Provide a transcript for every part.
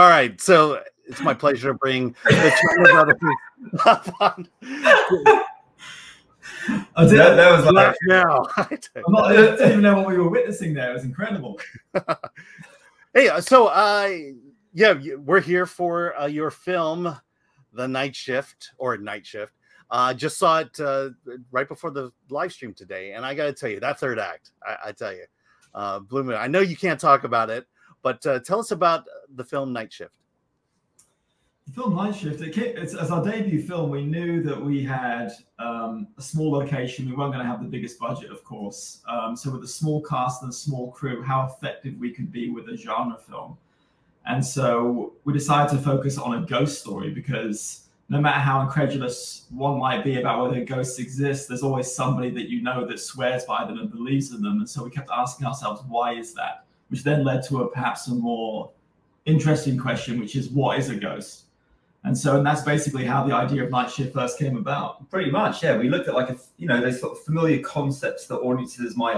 All right, so it's my pleasure to bring the China Brothers up on. That was like now. I didn't even know what we were witnessing there. It was incredible. Hey, so yeah, we're here for your film, The Night Shift or Night Shift. Just saw it right before the live stream today, and I got to tell you, that third act, I tell you, blew me. I know you can't talk about it, but tell us about the film Night Shift. The film Night Shift, it's as our debut film, we knew that we had a small location. We weren't going to have the biggest budget, of course. So with a small cast and a small crew, how effective we could be with a genre film. And so we decided to focus on a ghost story because no matter how incredulous one might be about whether ghosts exist, there's always somebody that you know that swears by them and believes in them. And so we kept asking ourselves, why is that? Which then led to perhaps a more interesting question, which is, what is a ghost? And that's basically how the idea of Night Shift first came about. Pretty much, yeah. We looked at like those sort of familiar concepts that audiences might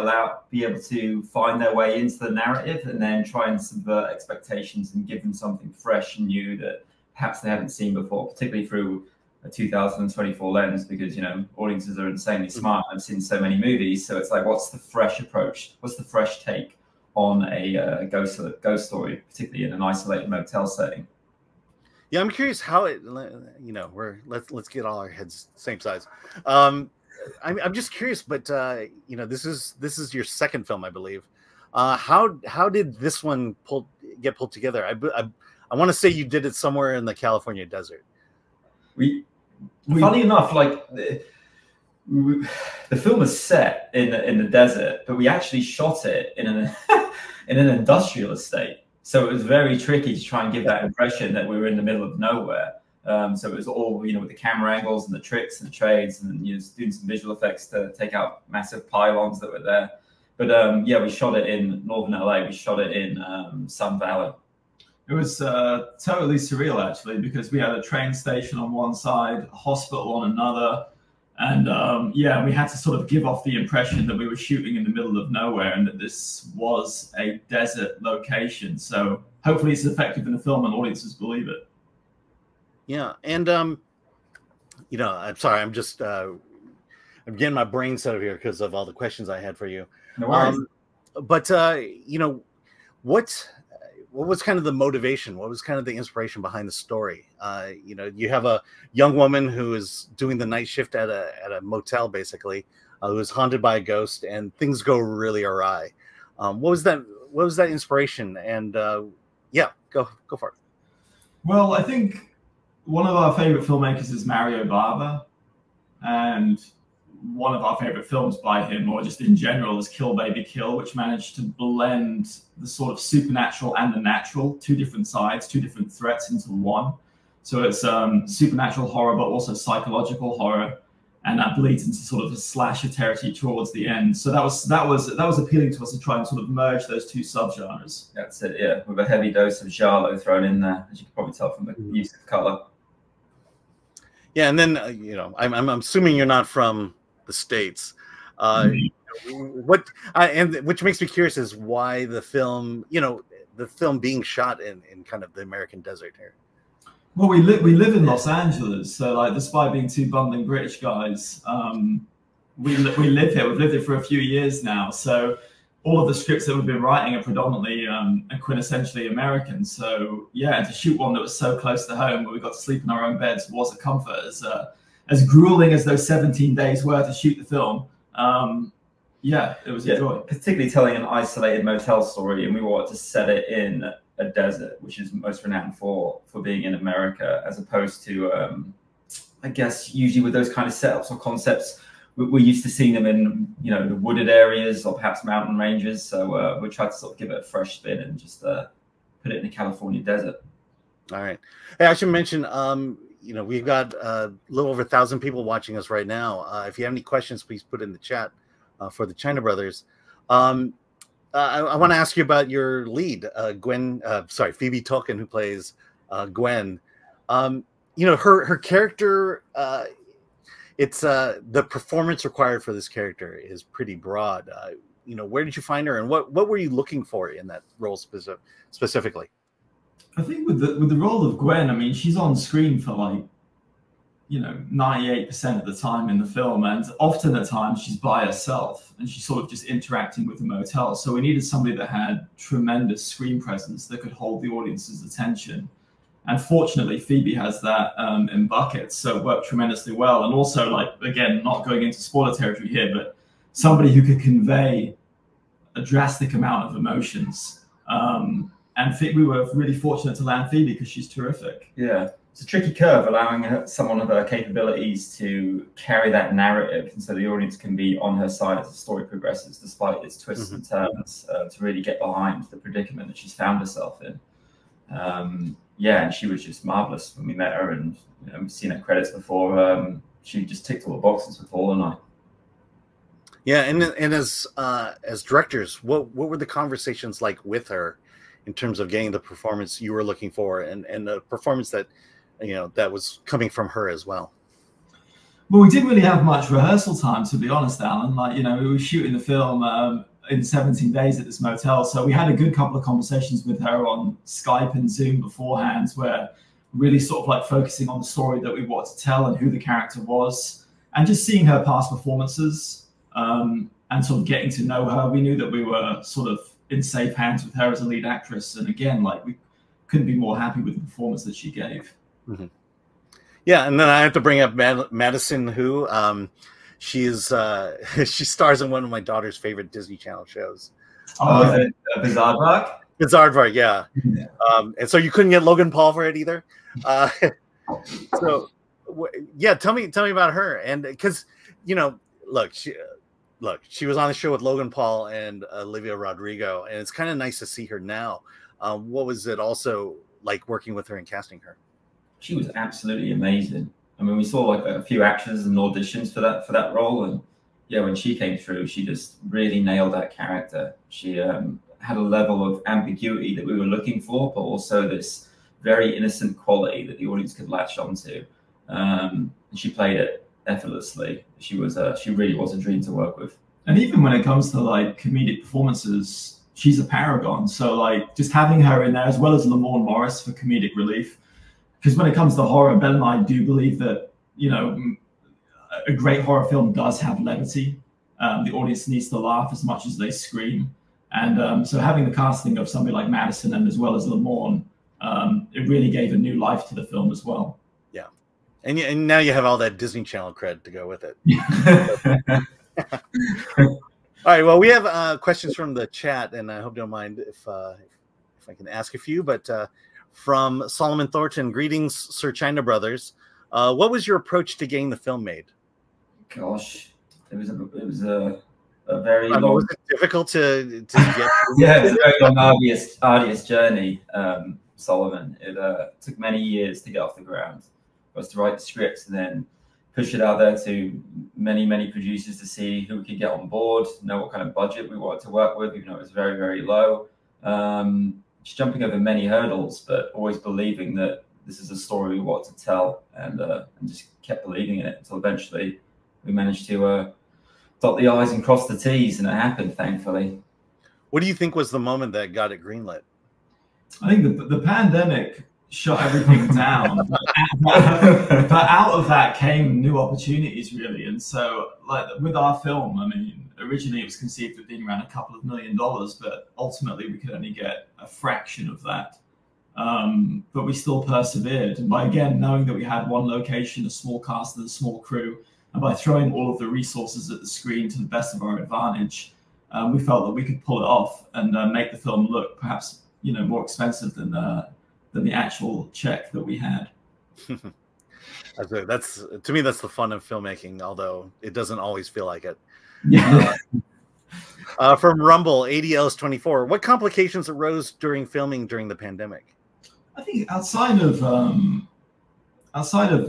be able to find their way into the narrative, and then try and subvert expectations and give them something fresh and new that perhaps they haven't seen before, particularly through a 2024 lens, because audiences are insanely smart and have seen so many movies. So it's like, what's the fresh approach? What's the fresh take on a ghost story, particularly in an isolated motel setting? Yeah, I'm curious how it. Let's get all our heads same size. I'm just curious, but this is your second film, I believe. How did this one get pulled together? I want to say you did it somewhere in the California desert. Funny enough, like the film is set in the desert, but we actually shot it in an in an industrial estate. So it was very tricky to try and give that impression that we were in the middle of nowhere. So it was all, with the camera angles and the tricks and the trades, and doing some visual effects to take out massive pylons that were there. But yeah, we shot it in northern LA. We shot it in Sun Valley. It was totally surreal, actually, because we had a train station on one side, a hospital on another. And yeah, we had to sort of give off the impression that we were shooting in the middle of nowhere and that this was a desert location. So hopefully it's effective in the film and audiences believe it. Yeah. And, I'm sorry, I'm just, I'm getting my brain set up here because of all the questions I had for you. No worries. But, what was kind of the motivation? What was kind of the inspiration behind the story? You have a young woman who is doing the night shift at a motel, basically, who is haunted by a ghost, and things go really awry. What was that inspiration? And yeah, go for it. Well, I think one of our favorite filmmakers is Mario Bava, and one of our favorite films by him, or just in general, is Kill Baby Kill, which managed to blend the sort of supernatural and the natural, two different sides, two different threats into one. So it's supernatural horror, but also psychological horror, and that bleeds into sort of a slasher territory towards the end. So that was appealing to us to try and sort of merge those two subgenres. That's it, yeah, with a heavy dose of giallo thrown in there, as you can probably tell from the use of color. Yeah, and then I'm assuming you're not from the States. Which makes me curious is why the film, the film being shot in kind of the American desert here. Well, we live in Los Angeles, so like, despite being two bumbling British guys, we live here. We've lived here for a few years now, so all of the scripts that we've been writing are predominantly and quintessentially American. So yeah, to shoot one that was so close to home, where we got to sleep in our own beds, was a comfort. As grueling as those 17 days were to shoot the film, yeah, it was a joy. Particularly telling an isolated motel story, and we wanted to set it in a desert, which is most renowned for being in America, as opposed to, I guess, usually with those kind of setups or concepts, we're used to seeing them in, the wooded areas or perhaps mountain ranges. So we tried to sort of give it a fresh spin and just put it in the California desert. All right. Hey, I should mention, we've got a little over 1,000 people watching us right now. If you have any questions, please put in the chat for the China Brothers. I want to ask you about your lead, Phoebe Tolkien, who plays Gwen. Her character, it's the performance required for this character is pretty broad. Where did you find her, and what were you looking for in that role specifically? I think with the role of Gwen, I mean, she's on screen for like, you know, 98% of the time in the film, and often at times she's by herself and she's sort of just interacting with the motel. So we needed somebody that had tremendous screen presence that could hold the audience's attention. And fortunately, Phoebe has that in buckets, so it worked tremendously well. And also, like, again, not going into spoiler territory here, but somebody who could convey a drastic amount of emotions. And we were really fortunate to land Phoebe because she's terrific. Yeah, it's a tricky curve, allowing someone of her capabilities to carry that narrative, and so the audience can be on her side as the story progresses, despite its twists and turns, to really get behind the predicament that she's found herself in. Yeah, and she was just marvelous when we met her, and you know, we've seen her credits before. She just ticked all the boxes with Paul and I. Yeah, and as directors, what were the conversations like with her in terms of getting the performance you were looking for, and the performance that, you know, that was coming from her as well? Well, we didn't really have much rehearsal time, to be honest, Alan. Like, you know, we were shooting the film in 17 days at this motel, so we had a good couple of conversations with her on Skype and Zoom beforehand, where really sort of like focusing on the story that we wanted to tell and who the character was, and just seeing her past performances, and sort of getting to know her. We knew that we were sort of in safe hands with her as a lead actress, and again, like, we couldn't be more happy with the performance that she gave. Yeah, and then I have to bring up Madison, who she stars in one of my daughter's favorite Disney Channel shows. Oh, Bizaardvark? Bizaardvark, yeah. And so you couldn't get Logan Paul for it either. So yeah, tell me about her. And because, you know, look, she was on the show with Logan Paul and Olivia Rodrigo, and it's kind of nice to see her now. What was it also like working with her and casting her? She was absolutely amazing. I mean, we saw like a few actors and auditions for that role, and yeah, when she came through, she just really nailed that character. She had a level of ambiguity that we were looking for, but also this very innocent quality that the audience could latch onto. And she played it effortlessly. She really was a dream to work with. And even when it comes to like comedic performances, she's a paragon. So like just having her in there, as well as Lamorne Morris for comedic relief. Because when it comes to horror, Ben and I do believe that, you know, a great horror film does have levity. The audience needs to laugh as much as they scream. And so having the casting of somebody like Madison and as well as Lamorne, it really gave a new life to the film as well. Yeah. And now you have all that Disney Channel cred to go with it. All right. Well, we have questions from the chat, and I hope you don't mind if I can ask a few, but from Solomon Thornton, greetings, Sir China Brothers. What was your approach to getting the film made? Gosh, it was a very long. Was it difficult to get? Yeah, it was a very long, arduous journey, Solomon. It took many years to get off the ground. For us to write the scripts and then push it out there to many producers to see who we could get on board, know what kind of budget we wanted to work with, even though it was very, very low. Just jumping over many hurdles, but always believing that this is a story we want to tell, and just kept believing in it until eventually we managed to dot the I's and cross the T's, and it happened, thankfully. What do you think was the moment that got it greenlit? I think the pandemic shut everything down. But out of that came new opportunities, really. And so, like with our film, I mean, originally it was conceived of being around a couple of $1 million, but ultimately we could only get a fraction of that. But we still persevered. And by, again, knowing that we had one location, a small cast and a small crew, and by throwing all of the resources at the screen to the best of our advantage, we felt that we could pull it off and make the film look perhaps, you know, more expensive than the actual check that we had. That's to me, that's the fun of filmmaking, although it doesn't always feel like it. Yeah. From Rumble, ADLs24, what complications arose during filming during the pandemic? I think outside of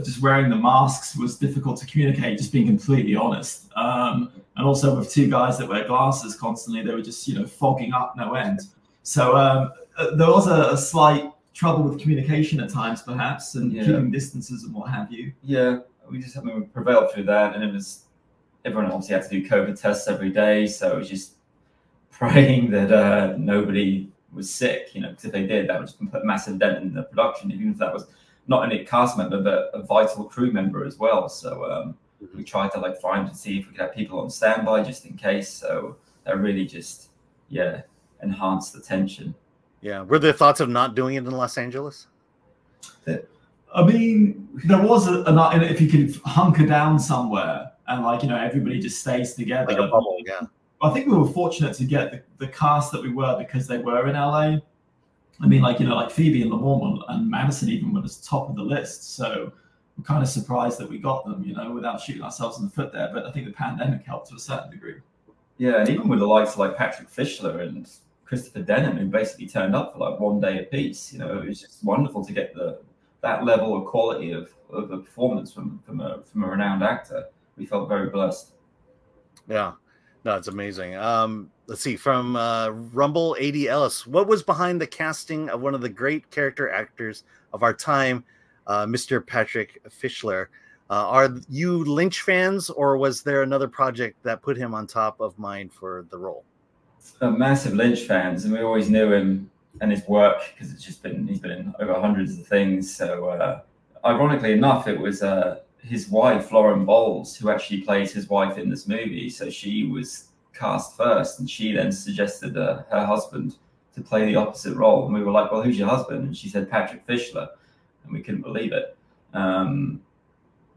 just wearing the masks was difficult to communicate, just being completely honest. And also with two guys that wear glasses constantly, they were just, you know, fogging up no end. So there was a slight trouble with communication at times, perhaps, and keeping distances and what have you. Yeah, we just prevailed through that, and it was, everyone obviously had to do COVID tests every day, so it was just praying that nobody was sick, you know, because if they did, that would just put a massive dent in the production, even if that was not only a cast member, but a vital crew member as well. So we tried to like find and see if we could have people on standby just in case. So that really just, yeah, enhanced the tension. Yeah. Were there thoughts of not doing it in Los Angeles? I mean, there was if you could hunker down somewhere and like, you know, everybody just stays together. Like a bubble, yeah. I think we were fortunate to get the cast that we were because they were in LA. I mean, like, you know, like Phoebe and Lamorne and Madison even were at the top of the list. So we're kind of surprised that we got them, you know, without shooting ourselves in the foot there. But I think the pandemic helped to a certain degree. Yeah, and even with the likes of like Patrick Fischler and Christopher Denham, who basically turned up for like 1 day apiece, you know, it was just wonderful to get that level of quality of a performance from a renowned actor. We felt very blessed. Yeah, no, it's amazing. Let's see, from Rumble AD Ellis, what was behind the casting of one of the great character actors of our time, Mr. Patrick Fischler? Are you Lynch fans, or was there another project that put him on top of mind for the role? Massive Lynch fans, and we always knew him and his work because he's been in over hundreds of things. So ironically enough, it was his wife Lauren Bowles who actually plays his wife in this movie. So she was cast first, and she then suggested her husband to play the opposite role. And we were like, "Well, who's your husband?" And she said Patrick Fischler, and we couldn't believe it.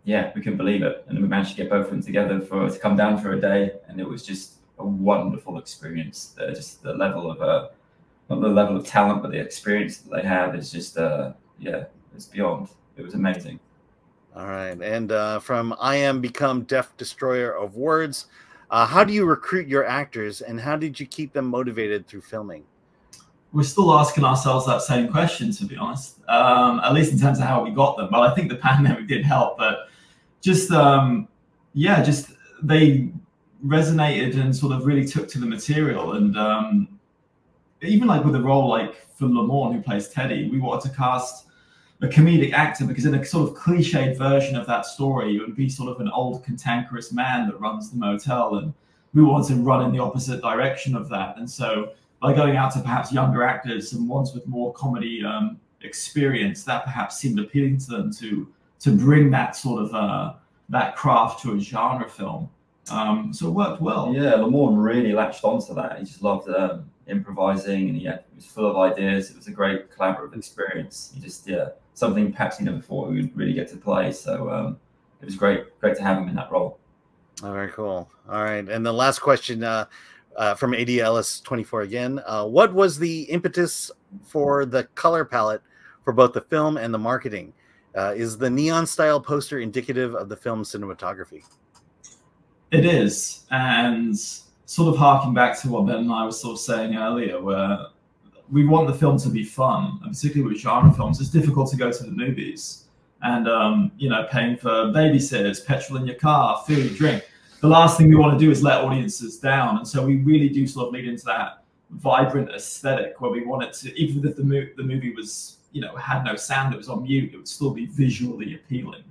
Yeah, we couldn't believe it, and we managed to get both of them together to come down for a day, and it was just a wonderful experience. Just the level of not the level of talent, but the experience that they have is just yeah, it's beyond. It was amazing. All right, and from I Am Become Deaf Destroyer of Words, how do you recruit your actors, and how did you keep them motivated through filming? We're still asking ourselves that same question, to be honest, at least in terms of how we got them. Well, I think the pandemic did help, but just yeah, just they resonated and sort of really took to the material. And even like with a role like for Lamorne, who plays Teddy, we wanted to cast a comedic actor because in a sort of cliched version of that story, it would be sort of an old cantankerous man that runs the motel, and we wanted to run in the opposite direction of that. And so by going out to perhaps younger actors and ones with more comedy experience, that perhaps seemed appealing to them to bring that sort of that craft to a genre film. So it worked well. Yeah, Lamorne really latched onto that. He just loved improvising, and he was full of ideas. It was a great collaborative experience. He just, yeah, something perhaps he never thought we would really get to play. So it was great to have him in that role. Oh, very cool. All right, and the last question from AD Ellis 24 again. What was the impetus for the color palette for both the film and the marketing? Is the neon style poster indicative of the film's cinematography? It is, and sort of harking back to what Ben and I were sort of saying earlier, where we want the film to be fun, and particularly with genre films, it's difficult to go to the movies and you know, paying for babysitters, petrol in your car, food, drink. The last thing we want to do is let audiences down, and so we really do sort of lead into that vibrant aesthetic where we want it to, even if the movie was, you know, had no sound, it was on mute, it would still be visually appealing.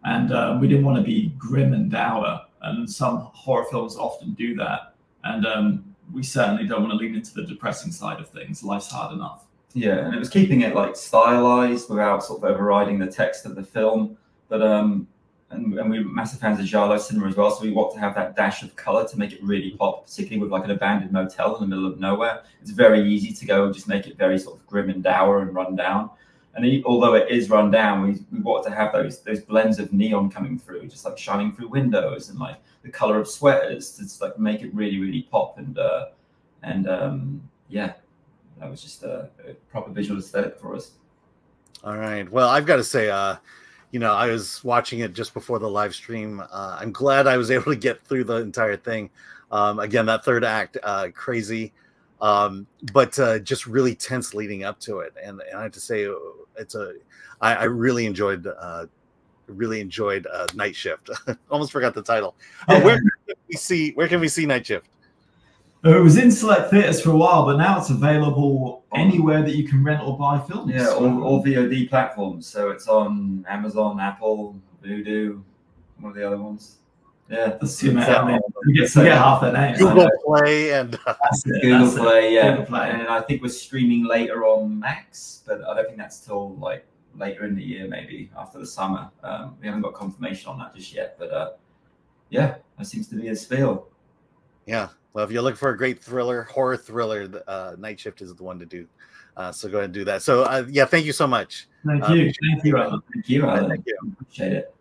And we didn't want to be grim and dour, and some horror films often do that. And we certainly don't want to lean into the depressing side of things. Life's hard enough. Yeah, and it was keeping it like stylized without sort of overriding the text of the film. But and we're massive fans of giallo cinema as well, so we want to have that dash of color to make it really pop, particularly with like an abandoned motel in the middle of nowhere. It's very easy to go and just make it very sort of grim and dour and run down. And although it is run down, we want to have those blends of neon coming through, just like shining through windows, and like the color of sweaters to just like make it really, really pop. And yeah, that was just a proper visual aesthetic for us. All right. Well, I've got to say, you know, I was watching it just before the live stream. I'm glad I was able to get through the entire thing. Again, that third act, crazy, but just really tense leading up to it. And I have to say, I really enjoyed Night Shift. Almost forgot the title. Where can we see Night Shift? It was in select theaters for a while, but now it's available anywhere that you can rent or buy films. Yeah, all VOD platforms. So it's on Amazon, Apple, Vudu, one of the other ones. Yeah, That's too many. We get half their names. Google Play and Google Play, yeah. Google Play. And I think we're streaming later on Max, but I don't think that's till like later in the year, maybe after the summer. We haven't got confirmation on that just yet, but yeah, that seems to be a spiel. Yeah, well, if you're looking for a great horror thriller, Night Shift is the one to do. So go ahead and do that. So yeah, thank you so much. Thank you. Thank you, Alan. Thank you. Appreciate it.